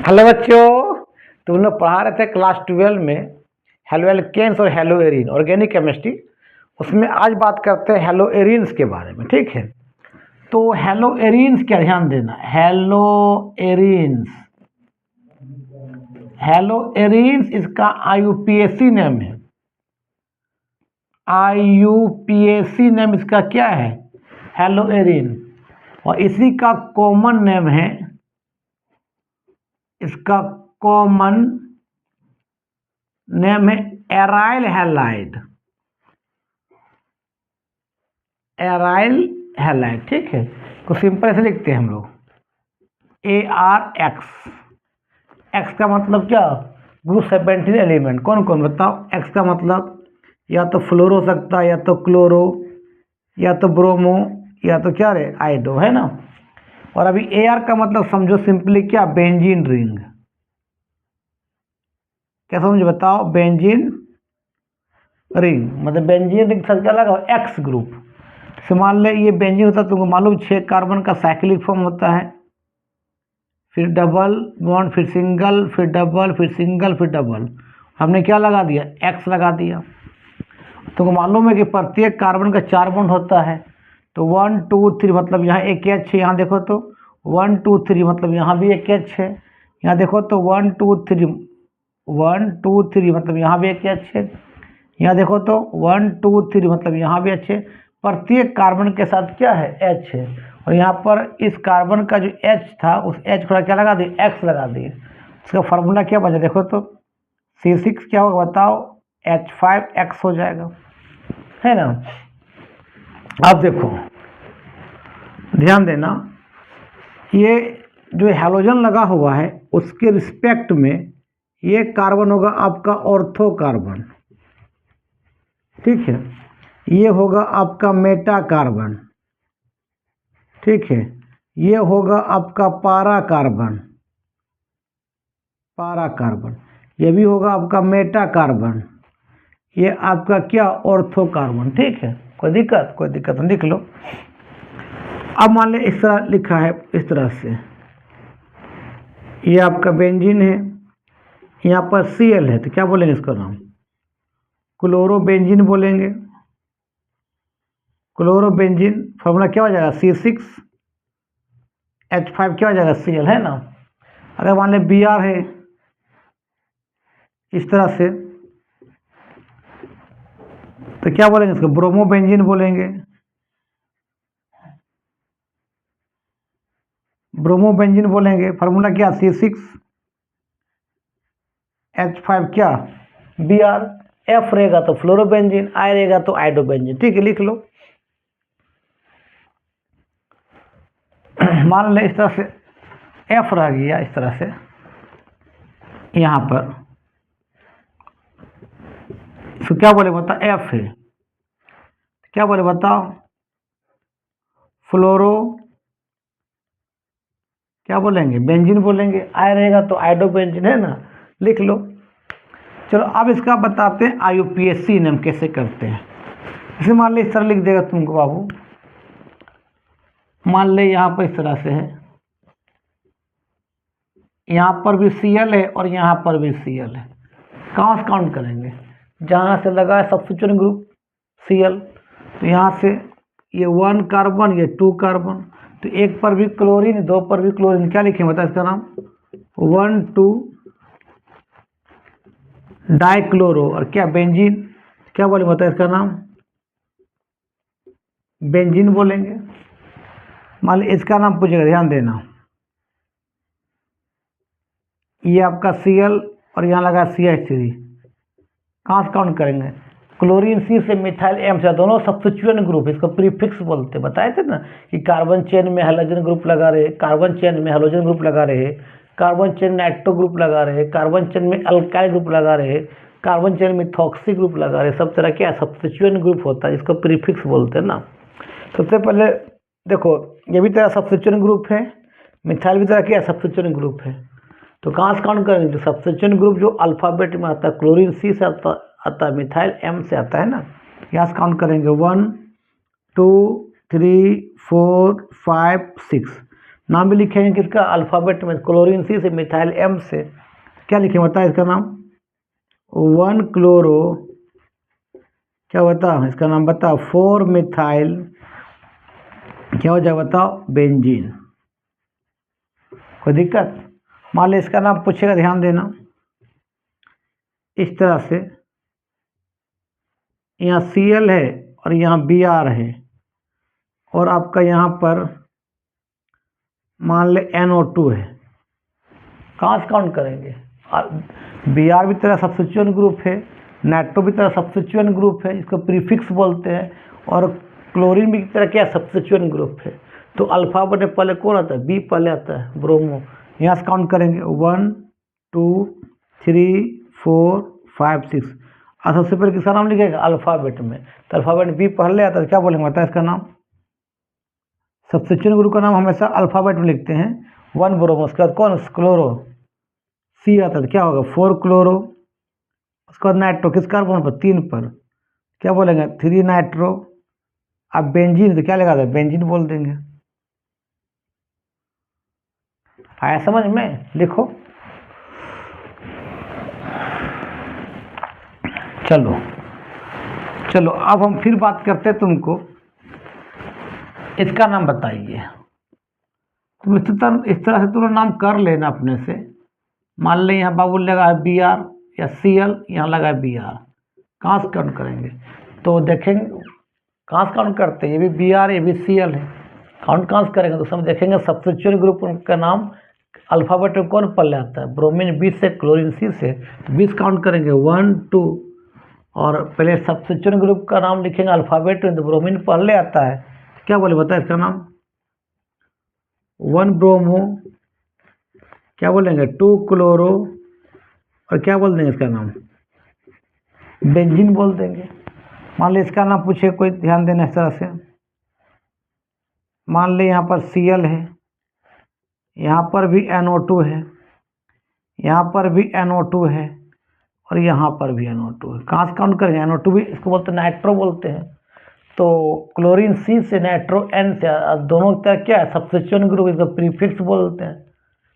Hello बच्चों, तुम लोग पढ़ा रहे थे क्लास 12 में हेलो एल्केन्स और हेलो एरीन ऑर्गेनिक केमिस्ट्री। उसमें आज बात करते हैं हेलो एरीन्स के बारे में। ठीक है, तो हेलो एरीन्स क्या ध्यान देना, हेलो एरीन्स इसका IUPAC नेम है। IUPAC नेम इसका क्या है, हेलो एरीन। और इसी का कॉमन नेम है, इसका कॉमन नेम है एराइल हैलाइड। एराइल हैलाइड, ठीक है। तो सिंपल ऐसे लिखते हैं हम लोग ARX। एक्स का मतलब क्या, ग्रुप 17 एलिमेंट। कौन कौन बताओ। एक्स का मतलब या तो फ्लोरो हो सकता है, या तो क्लोरो, या तो ब्रोमो, या तो क्या रे आइडो, है ना। और अभी AR का मतलब समझो सिंपली क्या, बेंजीन रिंग। क्या समझो बताओ, बेंजीन रिंग मतलब बेंजीन रिंग से क्या लगा, एक्स ग्रुप से। मान ले ये बेंजीन होता है, तुमको मालूम 6 कार्बन का साइक्लिक फॉर्म होता है, फिर डबल बॉन्ड, फिर सिंगल, फिर डबल, फिर सिंगल, फिर डबल। हमने क्या लगा दिया, एक्स लगा दिया। तुमको मालूम है कि प्रत्येक कार्बन का 4 बॉन्ड होता है। तो 1 2 3 मतलब यहाँ एक एच है, यहाँ देखो तो 1 2 3 मतलब यहाँ भी एक एच है, यहाँ देखो तो 1 2 3 1 2 3 मतलब यहाँ भी एक एच है, यहाँ देखो तो 1 2 3 मतलब यहाँ भी एच है। प्रत्येक कार्बन के साथ क्या है, एच है। और यहाँ पर इस कार्बन का जो एच था, उस एच को क्या लगा दिए, एक्स लगा दिए। इसका फार्मूला क्या बचा, देखो तो C6 क्या होगा बताओ, H5X हो जाएगा, है ना। अब देखो ध्यान देना, ये जो हैलोजन लगा हुआ है उसके रिस्पेक्ट में ये कार्बन होगा आपका ऑर्थो कार्बन, ठीक है। ये होगा आपका मेटा कार्बन, ठीक है। ये होगा आपका पारा कार्बन, ये भी होगा आपका मेटा कार्बन, ये आपका क्या, ऑर्थो कार्बन, ठीक है। कोई दिक्कत नहीं, लिख लो। अब मान ले इस तरह लिखा है, इस तरह से ये आपका बेंजीन है, यहाँ पर Cl है, तो क्या बोलेंगे इसका नाम, क्लोरोबेंजीन बोलेंगे। क्लोरोबेंजीन फॉर्मूला क्या हो जाएगा, C6H5 क्या हो जाएगा, Cl, है ना। अगर मान लें Br है इस तरह से, तो क्या बोलेंगे इसको, ब्रोमोबेंजीन बोलेंगे। ब्रोमोबेंजीन बोलेंगे, फार्मूला क्या, C6H5 क्या, Br। F रहेगा तो फ्लोरोबेंजीन, I रहेगा तो आइडोबेंजीन, ठीक है, लिख लो। मान ले इस तरह से F रह गया, इस तरह से यहाँ पर, तो क्या बोले बताओ, F है, क्या बोले बताओ, फ्लोरो क्या बोलेंगे, बेंजीन बोलेंगे। I रहेगा तो आइडोबेंजीन, है ना, लिख लो। चलो अब इसका बताते हैं IUPAC नेम कैसे करते हैं। इसे मान ले इस तरह लिख देगा तुमको बाबू, मान ले यहाँ पर इस तरह से है, यहाँ पर भी Cl है और यहाँ पर भी Cl है। कहाँ से काउंट करेंगे, जहाँ से लगा है सब्स्टिट्यूएंट ग्रुप Cl, तो यहाँ से ये 1 कार्बन, ये 2 कार्बन, तो एक पर भी क्लोरीन, 2 पर भी क्लोरीन, क्या लिखें बता इसका नाम, 1 2 डाइक्लोरो, और क्या बेंजीन, क्या बोले बता इसका नाम, बेंजीन बोलेंगे। मान ली इसका नाम पूछेगा, ध्यान देना, ये आपका Cl और यहाँ लगा CH3, कहाँ से काउंट करेंगे, क्लोरीन C से मिथाइल M से, दोनों सब्स्टिट्यूएंट ग्रुप, इसको प्रीफिक्स बोलते, बताए थे ना कि कार्बन चेन में हैलोजन ग्रुप लगा रहे, कार्बन चेन में हैलोजन ग्रुप लगा रहे, कार्बन चेन में नाइट्रो ग्रुप लगा रहे, कार्बन चेन में अल्काइल ग्रुप लगा रहे, कार्बन चेन में मिथॉक्सी ग्रुप लगा रहे, सब तरह क्या सब्स्टिट्यूएंट ग्रुप होता है, इसको प्रीफिक्स बोलते हैं ना। सबसे पहले देखो, ये भी तरह सब्स्टिट्यूएंट ग्रुप है, मिथाइल भी तरह क्या सब्स्टिट्यूएंट ग्रुप है। तो कहाँ से काउंट करेंगे, जो सब्स्टिट्यूएंट ग्रुप जो अल्फाबेट में आता है, क्लोरीन C से आता है, मिथाइल M से आता है ना, यहाँ से काउंट करेंगे 1 2 3 4 5 6। नाम भी लिखेंगे किसका, अल्फ़ाबेट में, क्लोरीन सी से, मिथाइल एम से, क्या लिखेंगे बताओ इसका नाम, 1 क्लोरो, क्या बताओ इसका नाम बताओ, 4 मिथाइल, क्या हो जाएगा बताओ, बेंजीन। कोई दिक्कत? मान लो इसका नाम पूछेगा, ध्यान देना इस तरह से, यहाँ Cl है और यहाँ Br है, और आपका यहाँ पर मान ले NO2 है, कहाँ से काउंट करेंगे? Br भी तेरा सब्स्टिट्यूएंट ग्रुप है, नाइट्रो भी तेरा सब्स्टिट्यूएंट ग्रुप है, इसको प्रीफिक्स बोलते हैं, और क्लोरीन भी तेरा क्या सब्स्टिट्यूएंट ग्रुप है। तो अल्फ़ाबेट में पहले कौन आता है, बी पहले आता है, ब्रोमो। यहाँ से काउंट करेंगे 1 2 3 4 5 6, और सबसे पहले किसका नाम लिखेगा, अल्फ़ाबेट में, तो अल्फ़ाबेट बी पहले आता है, क्या बोलेंगे बता इसका नाम, सब्स्टिट्यूएंट ग्रुप का नाम हमेशा अल्फ़ाबेट में लिखते हैं। 1 ब्रोमो, उसके बाद कौन, क्लोरो, सी आता है, क्या होगा 4 क्लोरो, उसके बाद नाइट्रो किस कार्बन पर, 3 पर, क्या बोलेंगे 3 नाइट्रो। अब बेंजीन तो क्या लगा था, बेंजीन बोल देंगे। आया समझ में? लिखो, चलो चलो अब हम फिर बात करते हैं, तुमको इसका नाम बताइए। तुम इस तरह से तुम नाम कर लेना अपने से। मान लें यहाँ बाबू लगा है Br या Cl, यहाँ लगा है Br, कहाँ से काउंट करेंगे, तो देखेंगे कहाँ से काउंट करते हैं, ये भी Br ये भी Cl है, काउंट कहाँ से करेंगे, तो सब देखेंगे सब्स्टिट्यूएंट ग्रुप का नाम अल्फ़ाबेट में कौन पहले आता है, ब्रोमीन बी से, क्लोरीन सी से, तो 20 काउंट करेंगे 1 2, और पहले सब्स्टिट्यूएंट ग्रुप का नाम लिखेंगे अल्फ़ाबेट में, तो ब्रोमीन पहले आता है, क्या बोले बता इसका नाम, 1 ब्रोमो, क्या बोलेंगे 2 क्लोरो, और क्या बोल देंगे इसका नाम, बेंजीन बोल देंगे। मान लो इसका नाम पूछे कोई, ध्यान देना इस तरह से, मान ले यहाँ पर Cl है, यहाँ पर भी NO2 है, यहाँ पर भी NO2 है, और यहाँ पर भी NO2 है, कहाँ से काउंट करेंगे, NO2 भी इसको बोलते हैं नाइट्रो बोलते हैं, तो क्लोरीन सी से, नाइट्रो N से, दोनों की तरह क्या है सब्स्टिट्यूएंट ग्रुप, इसको प्रीफिक्स बोलते हैं,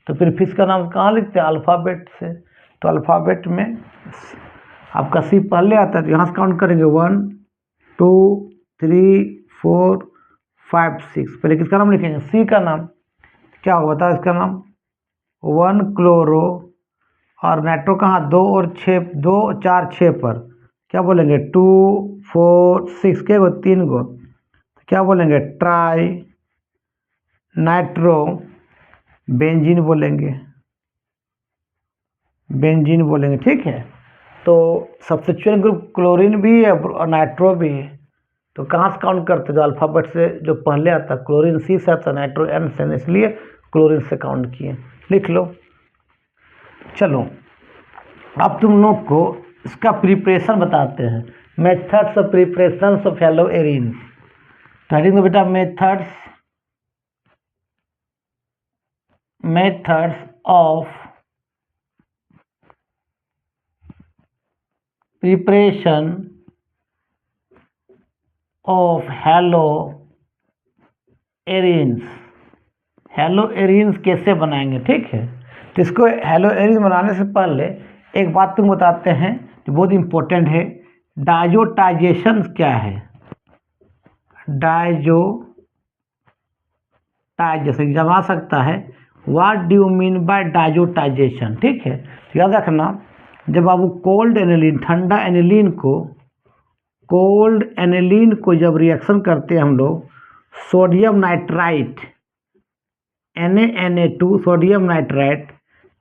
तो प्रीफिक्स का नाम कहाँ लिखते हैं, अल्फ़ाबेट से, तो अल्फ़ाबेट में आपका सी पहले आता है, तो यहाँ से काउंट करेंगे 1 2 3 4 5 6, पहले किसका नाम लिखेंगे, सी का नाम, क्या होगा बताओ इसका नाम, 1 क्लोरो, और नाइट्रो कहाँ 2 और 6, 2 4 6 पर, क्या बोलेंगे 2 4 6, क्या 3 गो, क्या बोलेंगे ट्राई नाइट्रो बेंजीन बोलेंगे, बेंजीन बोलेंगे, ठीक है। तो सब्स्टिट्यूएंट ग्रुप क्लोरीन भी है और नाइट्रो भी है, तो कहाँ से काउंट करते, जो अल्फ़ाबेट से जो पहले आता, क्लोरीन सी से आता, नाइट्रो एन से, इसलिए क्लोरीन से काउंट किए, लिख लो। चलो अब तुम लोग को इसका प्रिपरेशन बताते हैं, methods of preparation of hello Erin, starting में बेटा methods of preparation of hello arenes, hello arenes कैसे बनाएंगे, ठीक है। तो इसको हेलो एरिन्स बनाने से पहले एक बात तुम बताते हैं जो बहुत इम्पोर्टेंट है, डाइजोटाइजेशन क्या है, डाइजोटाइजेशन एग्जाम आ सकता है, what do you mean by diazotization, ठीक है। तो याद रखना, जब आप कोल्ड एनिलीन, ठंडा एनिलीन को जब रिएक्शन करते हैं हम लोग, sodium nitrite Na2 sodium nitrite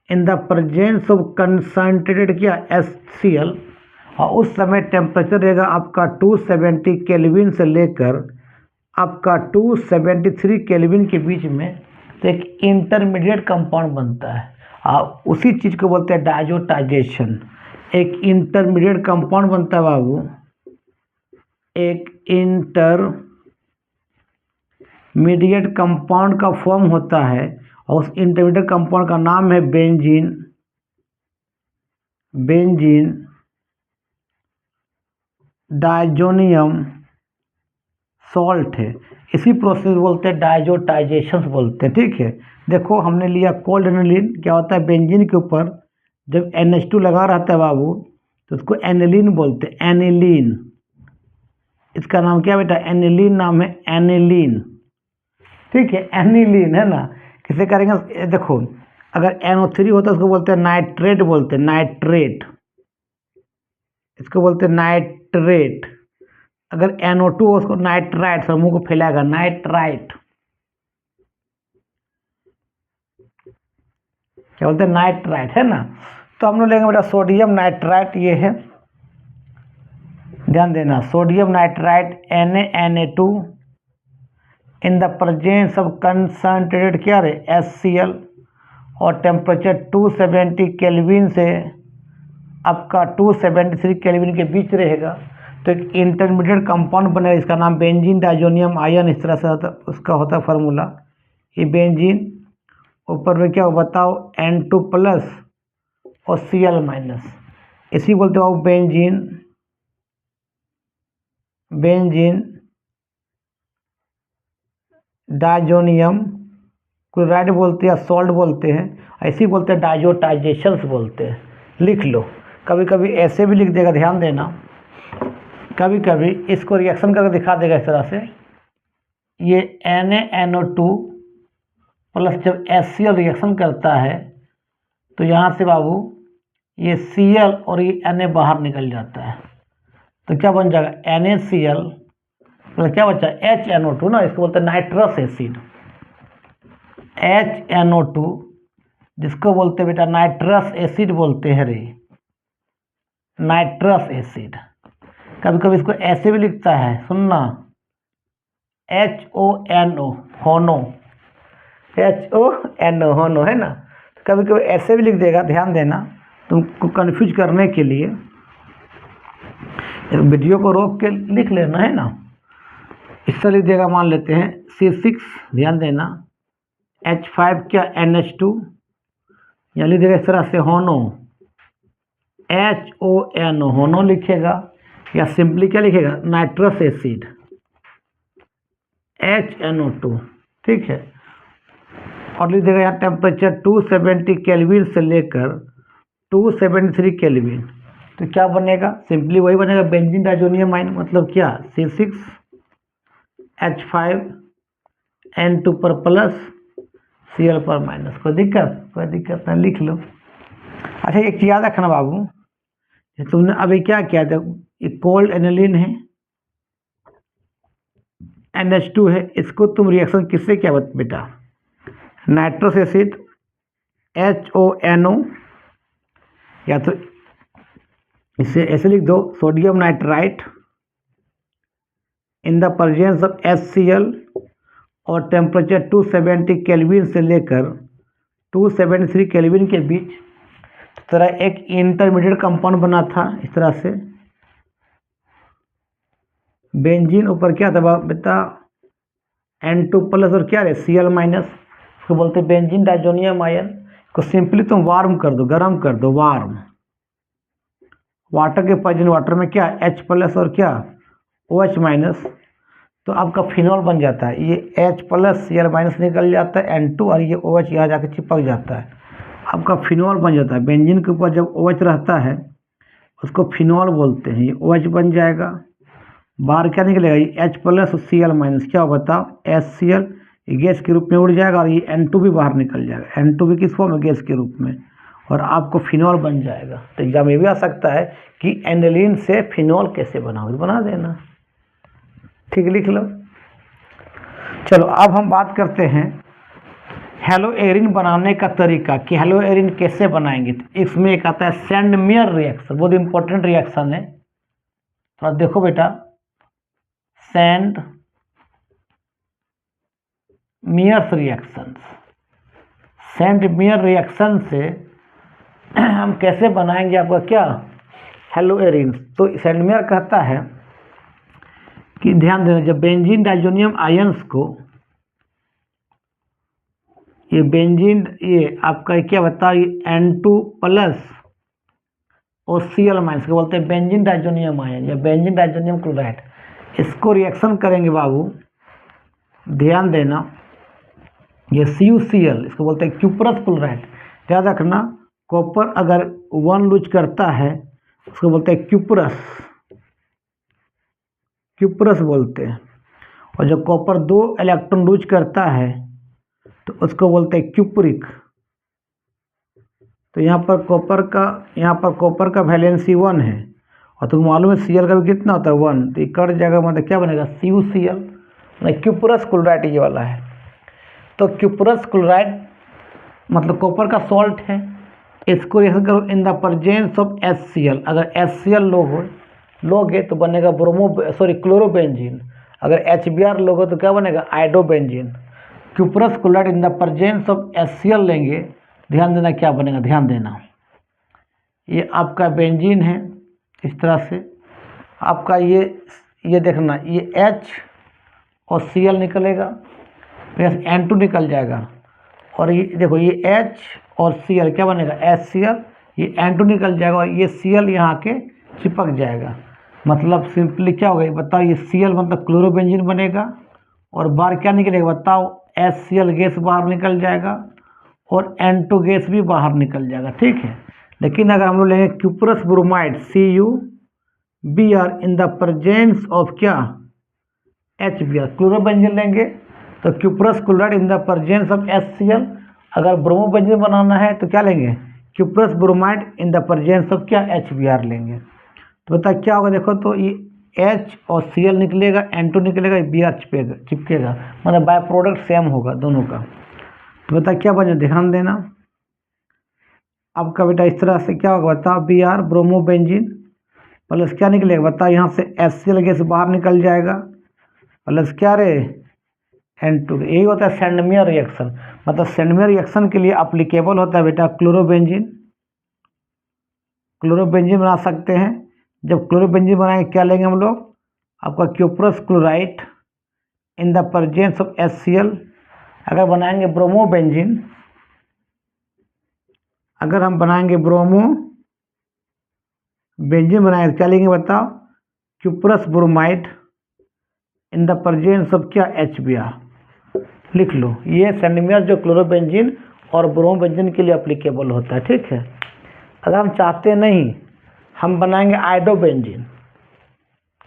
in the presence of concentrated क्या HCl, और उस समय टेम्परेचर रहेगा आपका 270 केल्विन से लेकर आपका 273 केल्विन के बीच में, तो एक इंटरमीडिएट कंपाउंड बनता है, और उसी चीज़ को बोलते हैं डाइजोटाइजेशन, एक इंटरमीडिएट कंपाउंड बनता है बाबू, एक इंटरमीडिएट कंपाउंड का फॉर्म होता है, और उस इंटरमीडिएट कंपाउंड का नाम है बेंजीन डाइजोनियम सॉल्ट है। इसी प्रोसेस बोलते हैं डायजोटाइजेशन बोलते हैं। ठीक है, देखो हमने लिया कोल्ड एनिलीन, क्या होता है बेंजीन के ऊपर जब NH2 लगा रहता है बाबू तो उसको एनिलीन बोलते हैं, एनिलीन। इसका नाम क्या बेटा, एनिलीन नाम है, एनिलीन। ठीक है, एनिलीन है ना। किसे करेंगे, देखो अगर NO3 होता है उसको बोलते हैं नाइट्रेट, बोलते हैं नाइट्रेट, इसको बोलते हैं नाइट्रेट। अगर NO2 हो उसको नाइट्राइट, सर मुंह को फैलाएगा, नाइट्राइट, क्या बोलते हैं, नाइट्राइट, है ना। तो हम लोग लेंगे बेटा सोडियम नाइट्राइट, ये है, ध्यान देना, sodium nitrite Na2 in the presence of concentrated क्या रे HCl और टेम्परेचर 270 केल्विन से आपका 273 केल्विन के बीच रहेगा। तो एक इंटरमीडिएट कंपाउंड बनेगा, इसका नाम बेंजीन डाइजोनियम आयन, इस तरह से होता, उसका होता है फार्मूला। ये बेंजीन ऊपर में क्या हो बताओ, N2 प्लस और Cl माइनस, इसी बोलते हो बेंजीन, बेंजीन डाइजोनियम क्लोराइड बोलते हैं, सॉल्ट बोलते हैं, ऐसे ही बोलते हैं डाइजोटाइजेशंस बोलते हैं। लिख लो, कभी कभी ऐसे भी लिख देगा, ध्यान देना, कभी कभी इसको रिएक्शन करके दिखा देगा इस तरह से। ये NaNO2 प्लस जब HCl रिएक्शन करता है तो यहाँ से बाबू ये Cl और ये Na बाहर निकल जाता है, तो क्या बन जाएगा NaCl प्लस क्या बचा HNO2 ना, इसको बोलते हैं नाइट्रस एसिड, HNO2 जिसको बोलते हैं बेटा नाइट्रस एसिड बोलते हैं रे, नाइट्रस एसिड। कभी कभी इसको ऐसे भी लिखता है, सुनना, HONO, होनो, HONO, होनो, है ना। कभी कभी ऐसे भी लिख देगा, ध्यान देना, तुमको कंफ्यूज करने के लिए वीडियो को रोक के लिख लेना, है ना। इस तरह लिख देगा, मान लेते हैं C6, ध्यान देना, H5 क्या NH2, या लिख देगा इस तरह से होनो, HONO, होनो लिखेगा, या सिंपली क्या लिखेगा नाइट्रस एसिड HNO2, ठीक है। और लिख देगा यहाँ टेम्परेचर 270 केल्विन से लेकर 273 केल्विन, तो क्या बनेगा, सिंपली वही बनेगा बेंजीन डाइजोनियम आयन, मतलब क्या C6 H5 N2 पर प्लस Cl पर माइनस। कोई दिक्कत नहीं, लिख लो। अच्छा एक याद रखना बाबू, तुमने अभी क्या किया था, ये कोल्ड एनिलीन है, NH2 है, इसको तुम रिएक्शन किससे क्या बेटा, नाइट्रस एसिड HONO, या तो इसे ऐसे लिख दो sodium nitrite in the presence of HCl और टेम्परेचर 270 केल्विन से लेकर 273 केल्विन के बीच, तरह एक इंटरमीडिएट कंपाउंड बना था इस तरह से, बेंजीन ऊपर क्या था बेटा N2 प्लस और क्या है Cl माइनस, इसको बोलते हैं बेंजीन डाइजोनियम आयन। को सिंपली तुम वार्म कर दो, गर्म कर दो, वार्म, वाटर के प्रेजेंट वाटर में क्या H प्लस और क्या OH माइनस, तो आपका फिनॉल बन जाता है। ये H प्लस Cl माइनस निकल जाता है N2 और ये OH यहाँ जाकर चिपक जाता है, आपका फिनॉल बन जाता है। बेंजीन के ऊपर जब OH रहता है उसको फिनॉल बोलते हैं, ये OH बन जाएगा, बाहर क्या निकलेगा, ये H प्लस और Cl माइनस, क्या हो बताओ HCl, ये गैस के रूप में उड़ जाएगा, और ये N2 भी बाहर निकल जाएगा, N2 भी किस फॉर्म में, गैस के रूप में, और आपको फिनॉल बन जाएगा। तो एग्जाम ये भी आ सकता है कि एनिलीन से फिनॉल कैसे बनाओगे, बना देना, ठीक, लिख लो। चलो अब हम बात करते हैं हेलोएरिन बनाने का तरीका, कि हेलोएरिन कैसे बनाएंगे। तो इसमें एक आता है सैंडमेयर रिएक्शन, बहुत इंपॉर्टेंट रिएक्शन है, थोड़ा देखो बेटा, सैंडमेयर्स रिएक्शन, सैंडमेयर रिएक्शन से हम कैसे बनाएंगे आपका क्या हेलोएरिन। तो सैंडमेयर कहता है कि ध्यान देना, जब बेंजीन डाइजोनियम आयंस को, ये बेंजीन, ये आपका क्या बताओ, ये N2 प्लस और Cl माइनस को बोलते हैं बेंजीन डाइजोनियम आयन या बेंजीन डाइजोनियम क्लोराइड, इसको रिएक्शन करेंगे बाबू ध्यान देना, ये CuCl इसको बोलते हैं क्यूपरस क्लोराइड। याद रखना, कॉपर अगर 1 लूज करता है उसको बोलते हैं क्यूपरस, क्यूपरस बोलते हैं। और जब कॉपर 2 इलेक्ट्रॉन लूज करता है तो उसको बोलते हैं क्यूपरिक। तो यहाँ पर कॉपर का वैलेंसी 1 है और तुमको मालूम है Cl का भी कितना होता है 1, तो ये कट जाएगा, मतलब क्या बनेगा CuCl, मतलब क्यूपरस क्लोराइड ये वाला है। तो क्यूपरस क्लोराइड मतलब कॉपर का सॉल्ट है, इसको रिएक्शन करो in the presence of HCl। अगर HCl लोगे तो बनेगा क्लोरोबेंजीन। अगर HBr लोगे तो क्या बनेगा iodobenzene. Cuprous chloride in the presence of HCl लेंगे, ध्यान देना क्या बनेगा, ध्यान देना, ये आपका बेंजीन है। इस तरह से आपका ये देखना, ये H और Cl निकलेगा, प्लस N2 निकल जाएगा। और ये देखो, ये H और Cl क्या बनेगा HCl, ये N2 निकल जाएगा और ये Cl यहाँ के चिपक जाएगा। मतलब सिंपली क्या होगा बताओ, ये Cl मतलब क्लोरोबेंजीन बनेगा और बाहर क्या निकलेगा बताओ, HCl गैस बाहर निकल जाएगा और N2 गैस भी बाहर निकल जाएगा, ठीक है। लेकिन अगर हम लोग लेंगे cuprous bromide CuBr in the presence of क्या HBr, क्लोरोबेंजीन लेंगे तो cuprous chloride in the presence of HCl। अगर ब्रोमोबेंजीन बनाना है तो क्या लेंगे, cuprous bromide in the presence of क्या HBr लेंगे। तो बता क्या होगा, देखो तो ये H और Cl निकलेगा, N2 निकलेगा, Br चिपकेगा, मतलब बाय प्रोडक्ट सेम होगा दोनों का। तो बता क्या बने, ध्यान देना। आपका बेटा इस तरह से क्या होगा बताओ, Br ब्रोमोबेंजीन प्लस क्या निकलेगा बताओ, यहाँ से HCl गैस बाहर निकल जाएगा प्लस क्या रे N2। यही होता है सैंडमियर रिएक्शन। मतलब सैंडमियर रिएक्शन के लिए अप्लीकेबल होता है बेटा क्लोरोबेंजीन बना सकते हैं। जब क्लोरोबेंजीन बनाएंगे क्या लेंगे हम लोग, आपका cuprous chloride in the presence of HCl। अगर बनाएंगे ब्रोमोबेंजीन, अगर हम बनाएंगे ब्रोमोबेंजीन बनाएंगे क्या लेंगे बताओ, cuprous bromide in the presence of क्या HBr। लिख लो, ये सैंडमियर जो क्लोरोबेंजीन और ब्रोमोबेंजीन के लिए अप्लीकेबल होता है, ठीक है। अगर हम चाहते नहीं, हम बनाएंगे आइडोबेंजीन।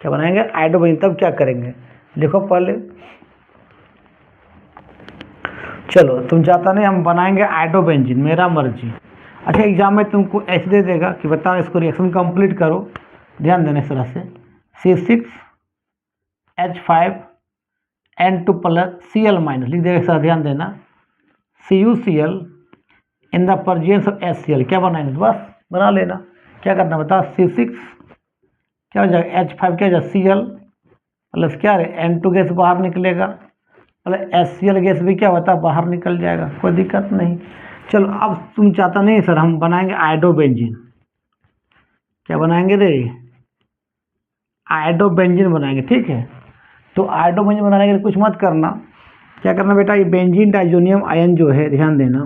क्या बनाएंगे आइडोबेंजीन, तब क्या करेंगे लिखो पहले, चलो तुम चाहता नहीं, हम बनाएंगे आइडोबेंजीन, मेरा मर्जी। अच्छा, एग्जाम में तुमको ऐसे दे देगा कि बताओ इसको रिएक्शन कंप्लीट करो, ध्यान देने इस तरह से C6H5N2 प्लस Cl माइनस लिख देगा, सर ध्यान देना, CuCl in the presence of HCl। क्या बनाएंगे, बस बना लेना। क्या करना बताओ, C6 क्या हो जाएगा, H5 क्या हो जाएगा Cl प्लस क्या है N2 गैस बाहर निकलेगा, प्लस HCl गैस भी क्या होता है बाहर निकल जाएगा, कोई दिक्कत नहीं। चलो अब तुम चाहता नहीं सर हम बनाएंगे आइडोबेंजीन। क्या बनाएंगे रे, आइडोबेंजीन बनाएंगे, ठीक है। तो आइडोबेंजीन बनाने के लिए कुछ मत करना, क्या करना बेटा, ये बेंजीन डाइजोनियम आयन जो है, ध्यान देना,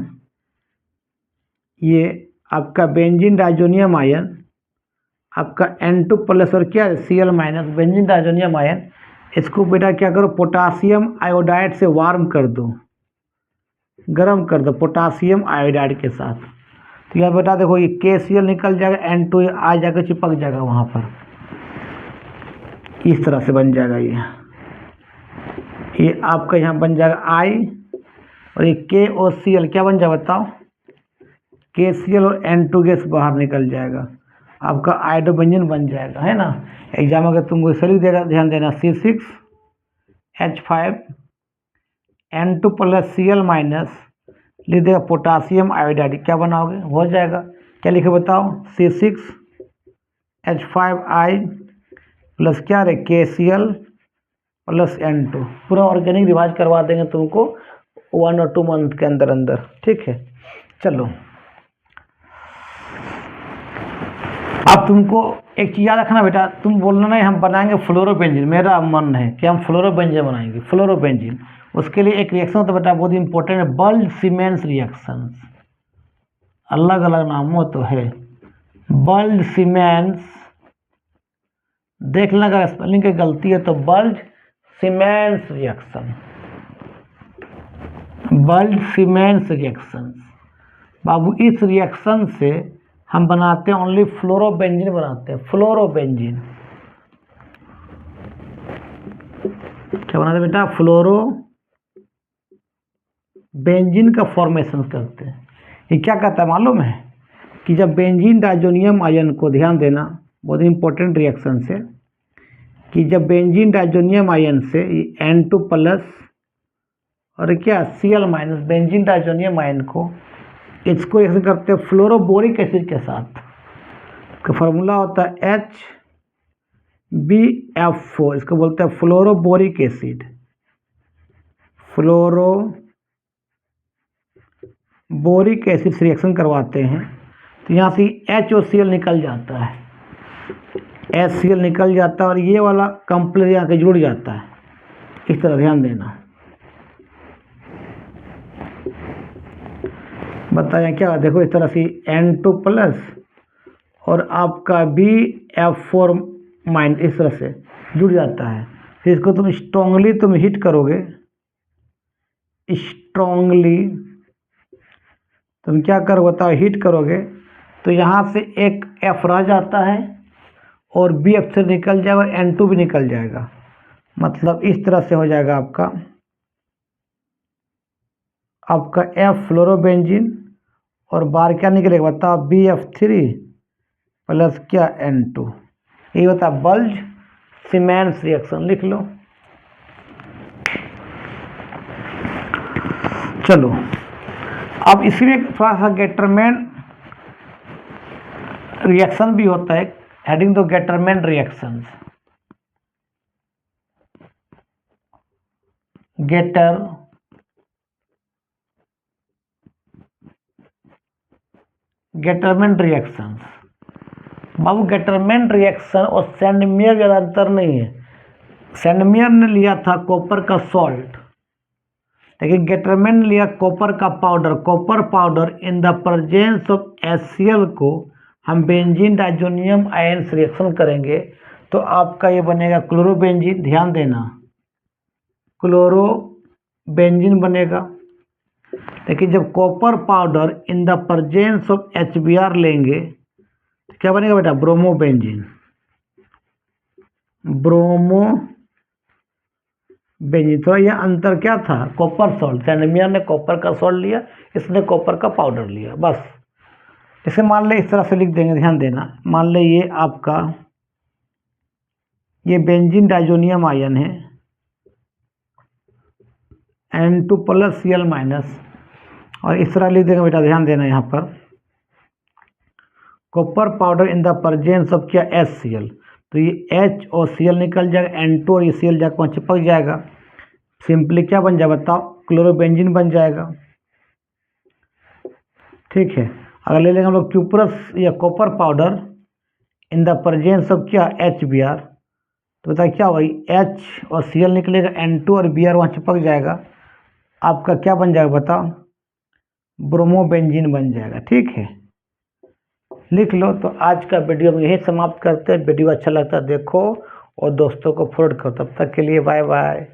ये आपका बेंजीन डाइजोनियम आयन आपका N2 प्लस और क्या है Cl minus, benzene diazonium ion, इसको बेटा क्या करो, पोटासियम आयोडाइड से वार्म कर दो, गर्म कर दो पोटासियम आयोडाइड के साथ। तो यह बेटा देखो, ये KCl निकल जाएगा, N2 आ जाकर चिपक जाएगा वहाँ पर, इस तरह से बन जाएगा। ये आपका यहाँ बन जाएगा I और ये K और Cl क्या बन जाएगा बताओ, KCl और N2 गैस बाहर निकल जाएगा, आपका आइडोबेंजीन बन जाएगा, है ना। एग्जाम अगर तुमको इसे लिख देगा, ध्यान देना, C6H5N2 प्लस Cl माइनस लिख देगा पोटासियम आयोडाइड, क्या बनाओगे हो जाएगा। क्या लिखे बताओ, C6H5I प्लस क्या रहे KCl प्लस N2। पूरा ऑर्गेनिक रिवाइज करवा देंगे तुमको 1 और 2 मंथ के अंदर अंदर, ठीक है। चलो अब तुमको एक चीज़ याद रखना बेटा, तुम बोलना नहीं हम बनाएंगे फ्लोरोबेंजीन, मेरा मन है कि हम फ्लोरोबेंजीन बनाएंगे। फ्लोरोबेंजीन उसके लिए एक रिएक्शन होता है बेटा, बहुत इंपॉर्टेंट है, बल्ज सीमेंस रिएक्शन। अलग अलग नामों तो है, बल्ज सीमेंस, देख लेना अगर स्पेलिंग की गलती है तो बल्ज सीमेंस रिएक्शन, बल्ज सीमेंस रिएक्शन। बाबू इस रिएक्शन से हम बनाते हैं ओनली फ्लोरोबेंजीन बनाते हैं, फ्लोरोबेंजीन। क्या बनाते हैं बेटा? फ्लोरोबेंजीन का फॉर्मेशन करते हैं। ये क्या कहता है मालूम है कि जब बेंजीन डाइजोनियम आयन को, ध्यान देना बहुत इंपॉर्टेंट रिएक्शन से, कि जब बेंजीन डाइजोनियम आयन से N2 प्लस और क्या Cl minus benzene diazonium ion को, इसको रिएक्शन करते हैं फ्लोरोबोरिक एसिड के साथ। इसका फार्मूला होता है HbF4, इसको बोलते हैं फ्लोरोबोरिक एसिड। फ्लोरोबोरिक एसिड से रिएक्शन करवाते हैं तो यहाँ से HOCl निकल जाता है, HCl निकल जाता है और ये वाला कॉम्प्लेक्स यहाँ के जुड़ जाता है। इस तरह ध्यान देना। बताया क्या? देखो इस तरह से N2 प्लस और आपका BF4 माइनस इस तरह से जुड़ जाता है। फिर इसको तुम स्ट्रांगली हीट करोगे, स्ट्रांगली तुम क्या करोगे बताओ? हीट करोगे तो यहाँ से एक F रह जाता है और BF से निकल जाएगा और N2 भी निकल जाएगा। मतलब इस तरह से हो जाएगा आपका F फ्लोरोबेंजीन और बाहर क्या निकलेगा बताओ? BF3 प्लस क्या N2। ये होता है बल्ज सीमेंस रिएक्शन। लिख लो। चलो अब इसमें थोड़ा सा गेटरमैन रिएक्शन भी होता है। हेडिंग दो गेटरमैन रिएक्शंस। Gattermann reactions. बाबू गेटरमैन रिएक्शन और सैंडमेयर ज़्यादा अंतर नहीं है। सैंडमेयर ने लिया था कॉपर का सॉल्ट, लेकिन गेटरमैन ने लिया कॉपर का powder. Copper powder in the presence of HCl को हम बेंजीन डाइजोनियम आयन से रिएक्शन करेंगे तो आपका ये बनेगा क्लोरोबेंजीन। ध्यान देना, क्लोरोबेंजीन बनेगा। लेकिन जब copper powder in the presence of HBr लेंगे तो क्या बनेगा बेटा? ब्रोमोबेंजीन। ब्रोमोबेंजीन। थोड़ा यह अंतर क्या था? Copper salt. सैंडमेयर ने कॉपर का सॉल्ट लिया, इसने कॉपर का पाउडर लिया, बस। इसे मान ले इस तरह से लिख देंगे। ध्यान देना, मान ले ये आपका ये बेंजीन डाइजोनियम आयन है, N2 प्लस Cl माइनस, और इस तरह लिख देंगे बेटा। ध्यान देना, यहाँ पर copper powder in the presence of क्या? HCl। तो ये H और Cl निकल जाएगा, N2 और ये Cl जाकर वहाँ चिपक जाएगा। सिंपली क्या बन जाएगा बताओ? क्लोरोबेंजीन बन जाएगा। ठीक है। अगर ले लेंगे हम लोग क्यूप्रस या copper powder in the presence of क्या? HBr, तो बताइए क्या होगा? H और Cl निकलेगा, N2 और Br वहाँ चिपक जाएगा। आपका क्या बन जाएगा बताओ? ब्रोमोबेंजीन बन जाएगा। ठीक है, लिख लो। तो आज का वीडियो में यही समाप्त करते हैं। वीडियो अच्छा लगता है देखो और दोस्तों को फॉरवर्ड करो। तब तक के लिए बाय बाय।